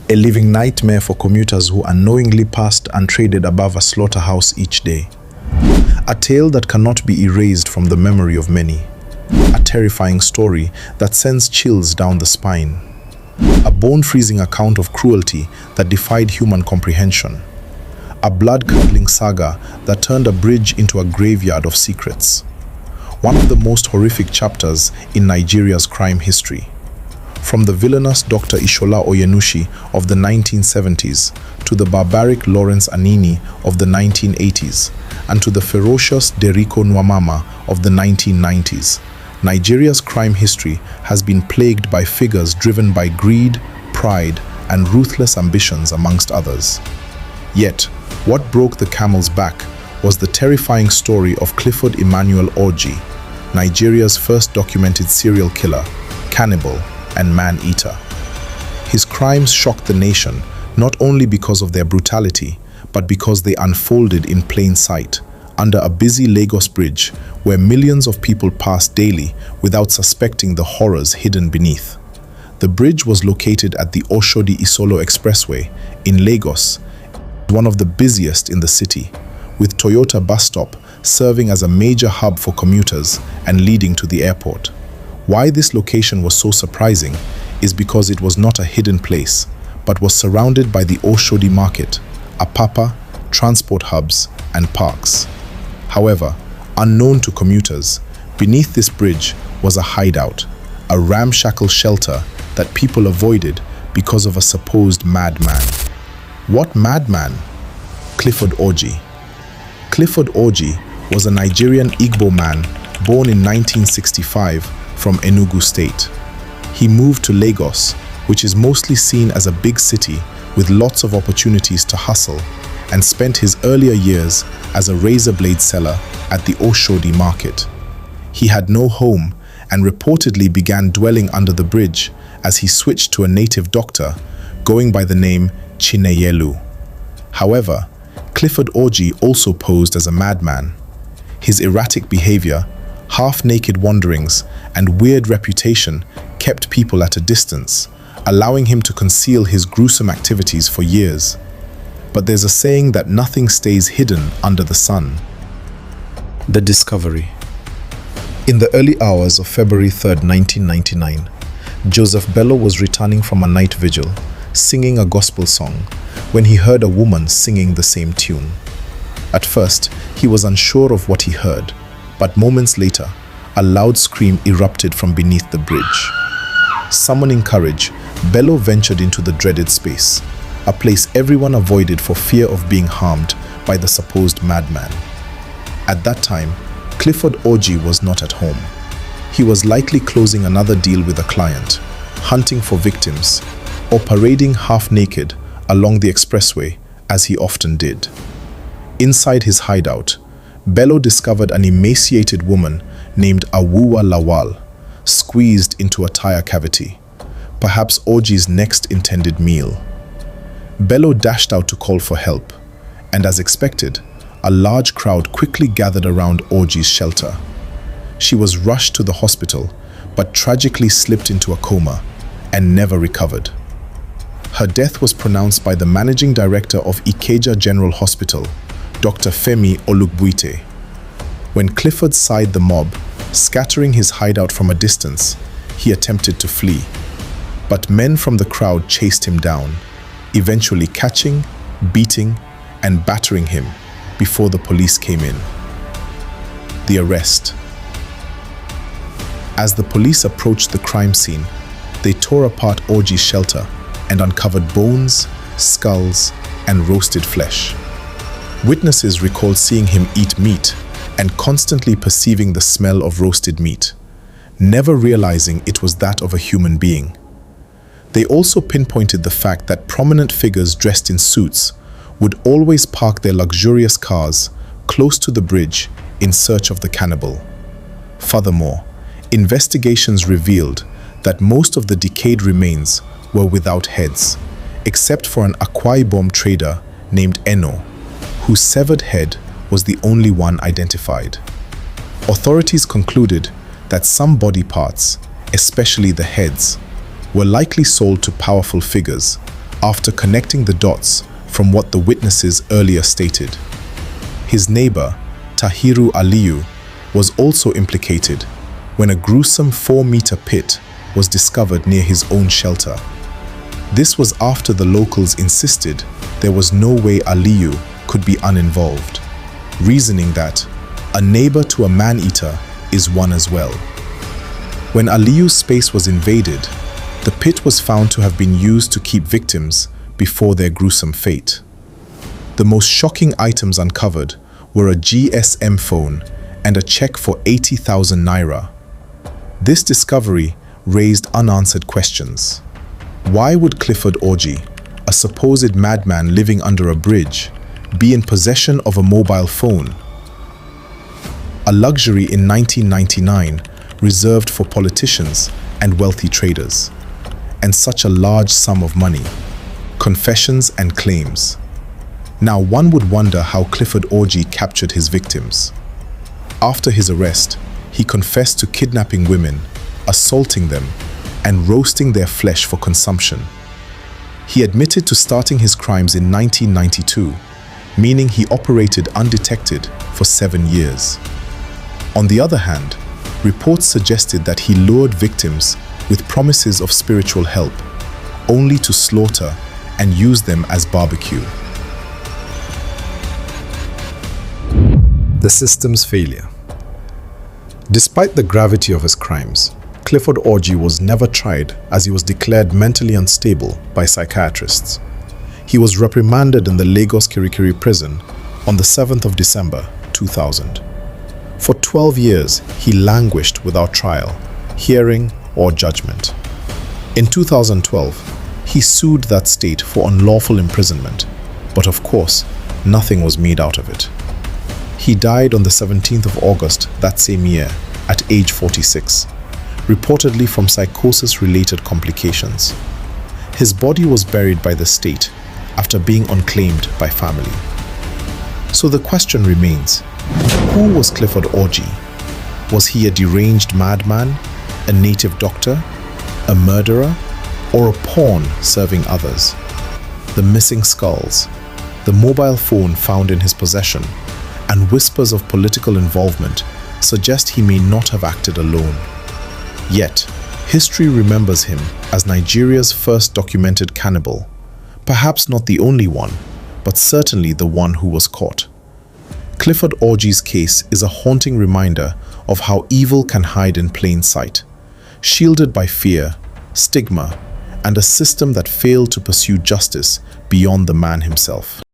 a living nightmare for commuters who unknowingly passed and traded above a slaughterhouse each day. A tale that cannot be erased from the memory of many. A terrifying story that sends chills down the spine. A bone-freezing account of cruelty that defied human comprehension. A blood-curdling saga that turned a bridge into a graveyard of secrets. One of the most horrific chapters in Nigeria's crime history. From the villainous Dr. Ishola Oyenushi of the 1970s to the barbaric Lawrence Anini of the 1980s and to the ferocious Deriko Nwamama of the 1990s, Nigeria's crime history has been plagued by figures driven by greed, pride, and ruthless ambitions amongst others. Yet, what broke the camel's back was the terrifying story of Clifford Orji, Nigeria's first documented serial killer, cannibal, and man-eater. His crimes shocked the nation not only because of their brutality, but because they unfolded in plain sight, under a busy Lagos bridge where millions of people pass daily without suspecting the horrors hidden beneath. The bridge was located at the Oshodi Expressway in Lagos, one of the busiest in the city, with Toyota bus stop serving as a major hub for commuters and leading to the airport. Why this location was so surprising is because it was not a hidden place, but was surrounded by the Oshodi market, Apapa, transport hubs, and parks. However, unknown to commuters, beneath this bridge was a hideout, a ramshackle shelter that people avoided because of a supposed madman. What madman? Clifford Orji. Clifford Orji was a Nigerian Igbo man born in 1965 from Enugu State. He moved to Lagos, which is mostly seen as a big city with lots of opportunities to hustle, and spent his earlier years as a razor blade seller at the Oshodi market. He had no home and reportedly began dwelling under the bridge as he switched to a native doctor going by the name Chineyelu. However, Clifford Orji also posed as a madman. His erratic behavior, half-naked wanderings, and weird reputation kept people at a distance, allowing him to conceal his gruesome activities for years. But there's a saying that nothing stays hidden under the sun. The discovery. In the early hours of February 3, 1999, Joseph Bello was returning from a night vigil, singing a gospel song, when he heard a woman singing the same tune. At first, he was unsure of what he heard, but moments later, a loud scream erupted from beneath the bridge. Summoning courage, Bello ventured into the dreaded space, a place everyone avoided for fear of being harmed by the supposed madman. At that time, Clifford Orji was not at home. He was likely closing another deal with a client, hunting for victims, or parading half-naked along the expressway, as he often did. Inside his hideout, Bello discovered an emaciated woman named Awawu Lawal, squeezed into a tire cavity, perhaps Orji's next intended meal. Bello dashed out to call for help, and as expected, a large crowd quickly gathered around Orji's shelter. She was rushed to the hospital, but tragically slipped into a coma and never recovered. Her death was pronounced by the managing director of Ikeja General Hospital, Dr. Femi Olugbuite. When Clifford sighed the mob, scattering his hideout from a distance, he attempted to flee. But men from the crowd chased him down, eventually catching, beating, and battering him before the police came in. The arrest. As the police approached the crime scene, they tore apart Orji's shelter and uncovered bones, skulls, and roasted flesh. Witnesses recalled seeing him eat meat and constantly perceiving the smell of roasted meat, never realizing it was that of a human being. They also pinpointed the fact that prominent figures dressed in suits would always park their luxurious cars close to the bridge in search of the cannibal. Furthermore, investigations revealed that most of the decayed remains were without heads, except for an Akwa Ibom trader named Eno, whose severed head was the only one identified. Authorities concluded that some body parts, especially the heads, were likely sold to powerful figures, after connecting the dots from what the witnesses earlier stated. His neighbor, Tahiru Aliyu, was also implicated when a gruesome 4-meter pit was discovered near his own shelter. This was after the locals insisted there was no way Aliyu could be uninvolved, reasoning that a neighbor to a man-eater is one as well. When Aliyu's space was invaded, the pit was found to have been used to keep victims before their gruesome fate. The most shocking items uncovered were a GSM phone and a check for 80,000 naira. This discovery raised unanswered questions. Why would Clifford Orji, a supposed madman living under a bridge, be in possession of a mobile phone? A luxury in 1999 reserved for politicians and wealthy traders. And such a large sum of money. Confessions and claims. Now one would wonder how Clifford Orji captured his victims. After his arrest, he confessed to kidnapping women, assaulting them, and roasting their flesh for consumption. He admitted to starting his crimes in 1992, meaning he operated undetected for 7 years. On the other hand, reports suggested that he lured victims with promises of spiritual help, only to slaughter and use them as barbecue. The system's failure. Despite the gravity of his crimes, Clifford Orji was never tried as he was declared mentally unstable by psychiatrists. He was reprimanded in the Lagos Kirikiri Prison on the 7th of December 2000. For 12 years, he languished without trial, hearing, or judgment. In 2012, he sued that state for unlawful imprisonment, but of course, nothing was made out of it. He died on the 17th of August that same year, at age 46, reportedly from psychosis-related complications. His body was buried by the state after being unclaimed by family. So the question remains, who was Clifford Orji? Was he a deranged madman, a native doctor, a murderer, or a pawn serving others? The missing skulls, the mobile phone found in his possession, and whispers of political involvement suggest he may not have acted alone. Yet, history remembers him as Nigeria's first documented cannibal, perhaps not the only one, but certainly the one who was caught. Clifford Orji's case is a haunting reminder of how evil can hide in plain sight, shielded by fear, stigma, and a system that failed to pursue justice beyond the man himself.